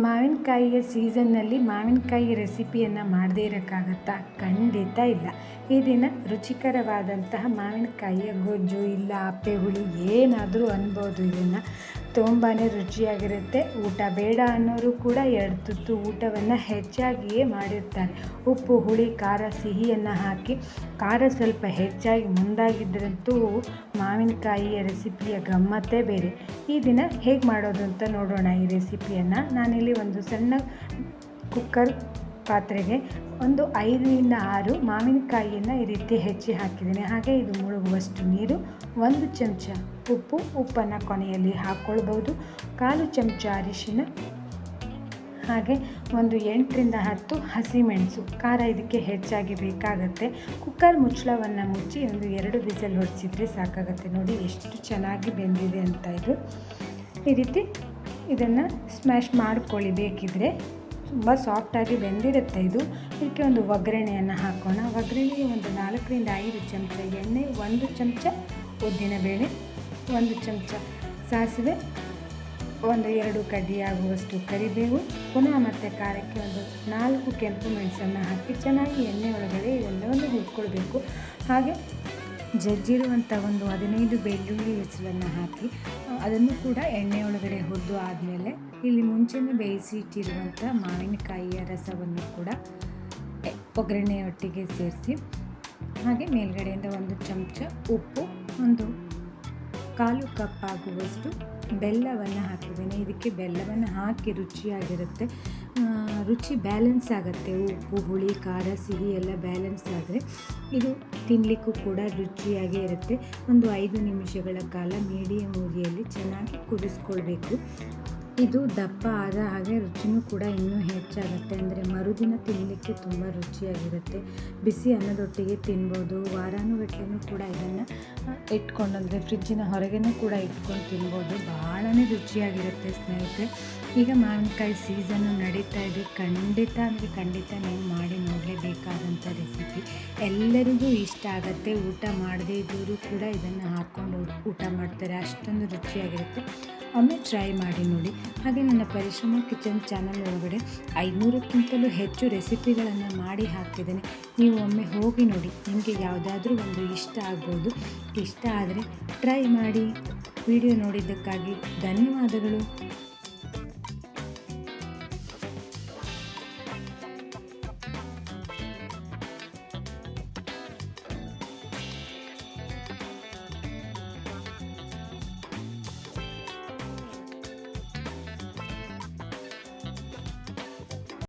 ಮಾವಿನಕಾಯಿಯ ಸೀಸನ್ನಲ್ಲಿ ಮಾವಿನಕಾಯಿ ರೆಸಿಪಿಯನ್ನು ಮಾಡದೇ ಇರೋಕ್ಕಾಗತ್ತಾ? ಖಂಡಿತ ಇಲ್ಲ. ಈ ದಿನ ರುಚಿಕರವಾದಂತಹ ಮಾವಿನಕಾಯಿಯ ಗೊಜ್ಜು ಇಲ್ಲ ಅಪ್ಪೆ ಹುಳಿ ಏನಾದರೂ ಅನ್ಬೋದು. ಇದನ್ನು ತುಂಬಾ ರುಚಿಯಾಗಿರುತ್ತೆ. ಊಟ ಬೇಡ ಅನ್ನೋರು ಕೂಡ 2 ತುತ್ತು ಊಟವನ್ನು ಹೆಚ್ಚಾಗಿಯೇ ಮಾಡಿರ್ತಾರೆ. ಉಪ್ಪು ಹುಳಿ ಖಾರ ಸಿಹಿಯನ್ನು ಹಾಕಿ ಖಾರ ಸ್ವಲ್ಪ ಹೆಚ್ಚಾಗಿ ಮುಂದಾಗಿದ್ದರಂತೂ ಮಾವಿನಕಾಯಿಯ ರೆಸಿಪಿಯ ಗಮ್ಮತ್ತೇ ಬೇರೆ. ಈ ದಿನ ಹೇಗೆ ಮಾಡೋದು ಅಂತ ನೋಡೋಣ. ಈ ರೆಸಿಪಿಯನ್ನು ನಾನಿಲ್ಲಿ ಒಂದು ಸಣ್ಣ ಕುಕ್ಕರ್ ಪಾತ್ರೆಗೆ ಒಂದು 5ರಿಂದ 6 ಮಾವಿನಕಾಯಿಯನ್ನು ಈ ರೀತಿ ಹೆಚ್ಚಿ ಹಾಕಿದ್ದೀನಿ. ಹಾಗೆ ಇದು ಮುಳುಗುವಷ್ಟು ನೀರು, 1 ಚಮಚ ಉಪ್ಪನ್ನು ಕೊನೆಯಲ್ಲಿ ಹಾಕ್ಕೊಳ್ಬೋದು, 1/4 ಚಮಚ ಅರಿಶಿನ, ಹಾಗೆ ಒಂದು 8ರಿಂದ 10 ಹಸಿಮೆಣಸು. ಖಾರ ಇದಕ್ಕೆ ಹೆಚ್ಚಾಗಿ ಬೇಕಾಗುತ್ತೆ. ಕುಕ್ಕರ್ ಮುಚ್ಚಳವನ್ನು ಮುಚ್ಚಿ ಒಂದು 2 ವಿಸಲ್ ಹೊಡಿಸಿದ್ರೆ ಸಾಕಾಗುತ್ತೆ. ನೋಡಿ ಎಷ್ಟು ಚೆನ್ನಾಗಿ ಬೆಂದಿದೆ ಅಂತ. ಇದು ಈ ರೀತಿ ಇದನ್ನು ಸ್ಮ್ಯಾಶ್ ಮಾಡ್ಕೊಳ್ಳಿ. ಬೇಕಿದ್ರೆ ತುಂಬ ಸಾಫ್ಟಾಗಿ ಬೆಂದಿರುತ್ತೆ ಇದು. ಇದಕ್ಕೆ ಒಂದು ಒಗ್ಗರಣೆಯನ್ನು ಹಾಕೋಣ. ಒಗ್ಗರಣೆಗೆ ಒಂದು 4ರಿಂದ 5 ಚಮಚ ಎಣ್ಣೆ, 1 ಚಮಚ ಉದ್ದಿನಬೇಳೆ, 1 ಚಮಚ ಸಾಸಿವೆ, 1-2 ಕಡ್ಡಿಯಾಗುವಷ್ಟು ಕರಿಬೇವು, ಪುನಃ ಮತ್ತು ಖಾರಕ್ಕೆ ಒಂದು 4 ಕೆಂಪು ಮೆಣಸನ್ನು ಹಾಕಿ ಚೆನ್ನಾಗಿ ಎಣ್ಣೆ ಒಳಗಡೆ ಇದೆಲ್ಲವನ್ನು ಹುರ್ಕೊಳ್ಬೇಕು. ಹಾಗೆ ಜಜ್ಜಿರುವಂಥ ಒಂದು 15 ಬೆಳ್ಳುಳ್ಳಿ ಹೆಸರನ್ನು ಹಾಕಿ ಅದನ್ನು ಕೂಡ ಎಣ್ಣೆ ಒಳಗಡೆ ಹುರಿದು ಆದಮೇಲೆ ಇಲ್ಲಿ ಮುಂಚೆನೇ ಬೇಯಿಸಿ ಇಟ್ಟಿರುವಂಥ ಮಾವಿನಕಾಯಿಯ ರಸವನ್ನು ಕೂಡ ಒಗ್ಗರಣೆಯೊಟ್ಟಿಗೆ ಸೇರಿಸಿ, ಹಾಗೆ ಮೇಲ್ಗಡೆಯಿಂದ 1 ಚಮಚ ಉಪ್ಪು, ಒಂದು 1/4 ಕಪ್ ಆಗುವಷ್ಟು ಬೆಲ್ಲವನ್ನು ಹಾಕಿದ್ದೇನೆ. ಇದಕ್ಕೆ ಬೆಲ್ಲವನ್ನು ಹಾಕಿ ರುಚಿಯಾಗಿರುತ್ತೆ. ರುಚಿ ಬ್ಯಾಲೆನ್ಸ್ ಆಗುತ್ತೆ. ಉಪ್ಪು ಹುಳಿ ಖಾರ ಸಿಹಿ ಎಲ್ಲ ಬ್ಯಾಲೆನ್ಸ್ ಆದರೆ ಇದು ತಿನ್ನಲಿಕ್ಕೂ ಕೂಡ ರುಚಿಯಾಗೇ ಇರುತ್ತೆ. ಒಂದು 5 ನಿಮಿಷಗಳ ಕಾಲ ಮೀಡಿಯಮ್ ಉರಿಯಲ್ಲಿ ಚೆನ್ನಾಗಿ ಕುದಿಸ್ಕೊಳ್ಬೇಕು. ಇದು ದಪ್ಪ ಆದ ಹಾಗೆ ರುಚಿನೂ ಕೂಡ ಇನ್ನೂ ಹೆಚ್ಚಾಗುತ್ತೆ. ಅಂದರೆ ಮರುದಿನ ತಿನ್ನಲಿಕ್ಕೆ ತುಂಬ ರುಚಿಯಾಗಿರುತ್ತೆ. ಬಿಸಿ ಅನ್ನದೊಟ್ಟಿಗೆ ತಿನ್ಬೋದು. ವಾರಾನುಗಟ್ಲೆನೂ ಕೂಡ ಇದನ್ನು ಇಟ್ಕೊಂಡು, ಅಂದರೆ ಫ್ರಿಜ್ಜಿನ ಹೊರಗೇನೂ ಕೂಡ ಇಟ್ಕೊಂಡು ತಿನ್ಬೋದು. ಭಾಳನೇ ರುಚಿಯಾಗಿರುತ್ತೆ ಸ್ನೇಹಿತರೆ. ಈಗ ಮಾವಿನಕಾಯಿ ಸೀಸನ್ನು ನಡೀತಾ ಇದೆ. ಖಂಡಿತ ನೀವು ಮಾಡಿ ನೋಡಲೇಬೇಕಾದಂಥ ರೆಸಿಪಿ. ಎಲ್ಲರಿಗೂ ಇಷ್ಟ ಆಗುತ್ತೆ. ಊಟ ಮಾಡದೇ ಇದ್ದವರು ಕೂಡ ಇದನ್ನು ಹಾಕ್ಕೊಂಡು ಊಟ ಮಾಡ್ತಾರೆ. ಅಷ್ಟೊಂದು ರುಚಿಯಾಗಿರುತ್ತೆ. ಒಮ್ಮೆ ಟ್ರೈ ಮಾಡಿ ನೋಡಿ. ಹಾಗೆ ನನ್ನ ಪರಿಶ್ರಮ ಕಿಚನ್ ಚಾನಲ್ ಒಳಗಡೆ 500ಕ್ಕಿಂತಲೂ ಹೆಚ್ಚು ರೆಸಿಪಿಗಳನ್ನು ಮಾಡಿ ಹಾಕಿದ್ದೇನೆ. ನೀವು ಒಮ್ಮೆ ಹೋಗಿ ನೋಡಿ. ನಿಮಗೆ ಯಾವುದಾದ್ರೂ ಒಂದು ಇಷ್ಟ ಆಗ್ಬೋದು. ಇಷ್ಟ ಆದರೆ ಟ್ರೈ ಮಾಡಿ. ವಿಡಿಯೋ ನೋಡಿದ್ದಕ್ಕಾಗಿ ಧನ್ಯವಾದಗಳು.